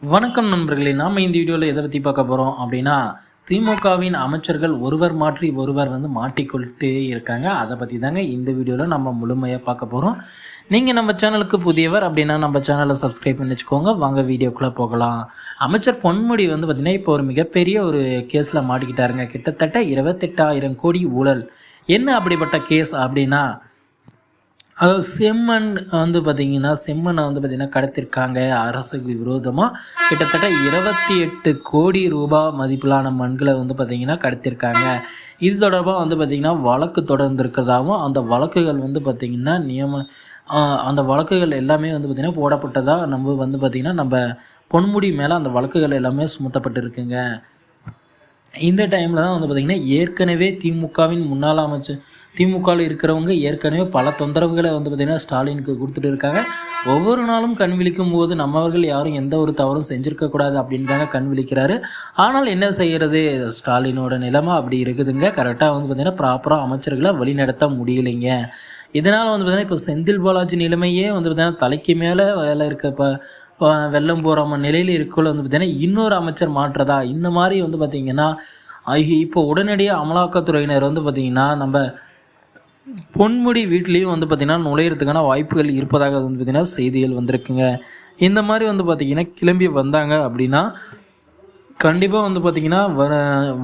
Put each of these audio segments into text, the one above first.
வணக்கம் நண்பர்களே, நாம் இந்த வீடியோவில் எதை பற்றி பார்க்க போகிறோம் அப்படின்னா, திமுகவின் அமைச்சர்கள் ஒருவர் மாற்றி ஒருவர் மாட்டிக்கொள்ளிட்டே இருக்காங்க. அதை பற்றி தாங்க இந்த வீடியோவில் நம்ம முழுமையாக பார்க்க போகிறோம். நீங்கள் நம்ம சேனலுக்கு புதியவர் அப்படின்னா நம்ம சேனலை சப்ஸ்கிரைப் பண்ணி வச்சுக்கோங்க. வாங்க வீடியோக்குள்ளே போகலாம். அமைச்சர் பொன்முடி பார்த்திங்கன்னா இப்போ ஒரு மிகப்பெரிய ஒரு கேஸில் மாட்டிக்கிட்டாருங்க. கிட்டத்தட்ட 28,000 கோடி ஊழல். என்ன அப்படிப்பட்ட கேஸ் அப்படின்னா, அதாவது செம்மண் பார்த்திங்கன்னா செம்மண்ணை கடத்திருக்காங்க. அரசுக்கு விரோதமாக கிட்டத்தட்ட 28 கோடி ரூபாய் மதிப்பிலான மண்களை பார்த்திங்கன்னா கடத்திருக்காங்க. இது தொடர்பாக பார்த்திங்கன்னா வழக்கு தொடர்ந்துருக்கிறதாகவும் அந்த வழக்குகள் பார்த்திங்கன்னா அந்த வழக்குகள் எல்லாமே பார்த்திங்கன்னா போடப்பட்டதாக நம்ம பார்த்திங்கன்னா நம்ம பொன்முடி மேலே அந்த வழக்குகள் எல்லாமே சுமத்தப்பட்டிருக்குங்க. இந்த டைமில் தான் பார்த்திங்கன்னா ஏற்கனவே திமுகவின் முன்னாள் அமைச்சர் திமுகவில் இருக்கிறவங்க ஏற்கனவே பல தொந்தரவுகளை பார்த்திங்கன்னா ஸ்டாலினுக்கு கொடுத்துட்டு இருக்காங்க. ஒவ்வொரு நாளும் கண் விழிக்கும் போது நம்மவர்கள் யாரும் எந்த ஒரு தவறும் செஞ்சுருக்கக்கூடாது அப்படின்னு தாங்க கண் விழிக்கிறாரு. ஆனால் என்ன செய்கிறது, ஸ்டாலினோட நிலைமை அப்படி இருக்குதுங்க. கரெக்டாக பார்த்திங்கன்னா ப்ராப்பராக அமைச்சர்களை வழிநடத்த முடியலைங்க. இதனால் பார்த்திங்கன்னா இப்போ செந்தில் பாலாஜி நிலைமையே பார்த்திங்கன்னா தலைக்கு மேலே வேலை இருக்க வெள்ளம் போகிற நிலையில் இருக்குள்ள பார்த்திங்கன்னா இன்னொரு அமைச்சர் மாற்றதா இந்த மாதிரி பார்த்திங்கன்னா இப்போ உடனடியாக அமலாக்கத்துறையினர் பார்த்திங்கன்னா நம்ம பொன்முடி வீட்லேயும் பார்த்திங்கன்னா நுழையிறதுக்கான வாய்ப்புகள் இருப்பதாக பார்த்திங்கன்னா செய்திகள் வந்திருக்குங்க. இந்த மாதிரி பார்த்திங்கன்னா கிளம்பி வந்தாங்க அப்படின்னா கண்டிப்பாக பார்த்திங்கன்னா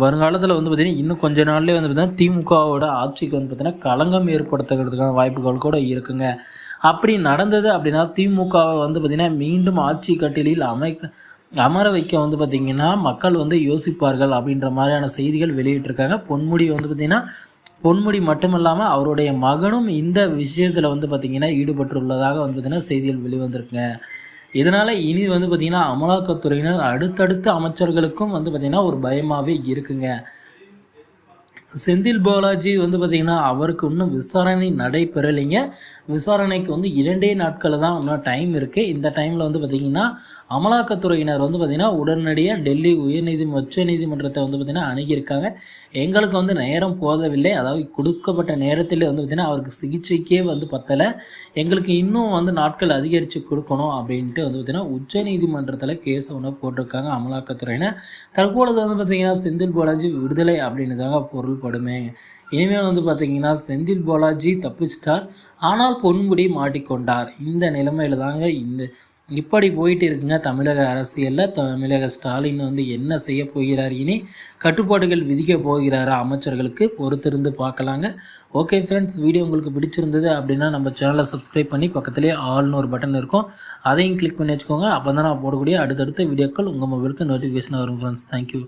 வருங்காலத்தில் பார்த்திங்கன்னா இன்னும் கொஞ்ச நாள்லேயே பார்த்திங்கன்னா திமுகவோட ஆட்சிக்கு பார்த்திங்கன்னா களங்கம் ஏற்படுத்துறதுக்கான வாய்ப்புகள் கூட இருக்குங்க. அப்படி நடந்தது அப்படின்னா திமுகவை பார்த்திங்கன்னா மீண்டும் ஆட்சி கட்டிலில் அமர வைக்க பார்த்திங்கன்னா மக்கள் யோசிப்பார்கள் அப்படின்ற மாதிரியான செய்திகள் வெளியிட்டிருக்காங்க. பொன்முடி பார்த்திங்கன்னா பொன்முடி மட்டுமல்லாமல் அவருடைய மகனும் இந்த விஷயத்தில் பார்த்திங்கன்னா ஈடுபட்டுள்ளதாக பார்த்திங்கன்னா செய்திகள் வெளிவந்திருக்குங்க. இதனால் இனி பார்த்திங்கன்னா அமலாக்கத்துறையினர் அடுத்தடுத்த அமைச்சர்களுக்கும் பார்த்திங்கன்னா ஒரு பயமாகவே இருக்குங்க. செந்தில் பாலாஜி பார்த்திங்கன்னா அவருக்கு இன்னும் விசாரணை நடைபெறலைங்க. விசாரணைக்கு 2 நாட்கள் தான் இன்னும் டைம் இருக்குது. இந்த டைமில் பார்த்திங்கன்னா அமலாக்கத்துறையினர் பார்த்திங்கன்னா உடனடியாக டெல்லி உச்ச நீதிமன்றத்தை பார்த்திங்கன்னா அணுகியிருக்காங்க. எங்களுக்கு நேரம் போதவில்லை, அதாவது கொடுக்கப்பட்ட நேரத்தில் பார்த்திங்கன்னா அவருக்கு சிகிச்சைக்கே பத்தலை, எங்களுக்கு இன்னும் நாட்கள் அதிகரித்து கொடுக்கணும் அப்படின்ட்டு பார்த்திங்கன்னா உச்ச நீதிமன்றத்தில் கேஸ் போட்டிருக்காங்க அமலாக்கத்துறையினர். தற்பொழுது பார்த்திங்கன்னா செந்தில் பாலாஜி விடுதலை அப்படின்னு தாங்க பொருள்படுமே. இனிமேல் பார்த்திங்கன்னா செந்தில் பாலாஜி தப்பிச்சிட்டார், ஆனால் பொன்முடி மாட்டிக்கொண்டார். இந்த நிலைமையில் தாங்க இப்படி போயிட்டு இருக்குங்க தமிழக அரசியலில். தமிழக ஸ்டாலின் என்ன செய்ய போகிறார், இனி கட்டுப்பாடுகள் விதிக்க போகிறாரா அமைச்சர்களுக்கு, பொறுத்திருந்து பார்க்கலாங்க. ஓகே ஃப்ரெண்ட்ஸ், வீடியோ உங்களுக்கு பிடிச்சிருந்தது அப்படின்னா நம்ம சேனலை சப்ஸ்கிரைப் பண்ணி பக்கத்துலேயே ஆல்னு ஒரு பட்டன் இருக்கும், அதையும் கிளிக் பண்ணி வச்சுக்கோங்க. அப்போ தான் நான் போடக்கூடிய அடுத்தடுத்த வீடியோக்கள் உங்கள் மொபைலுக்கு நோட்டிஃபிகேஷன் வரும் ஃப்ரெண்ட்ஸ். தேங்க்யூ.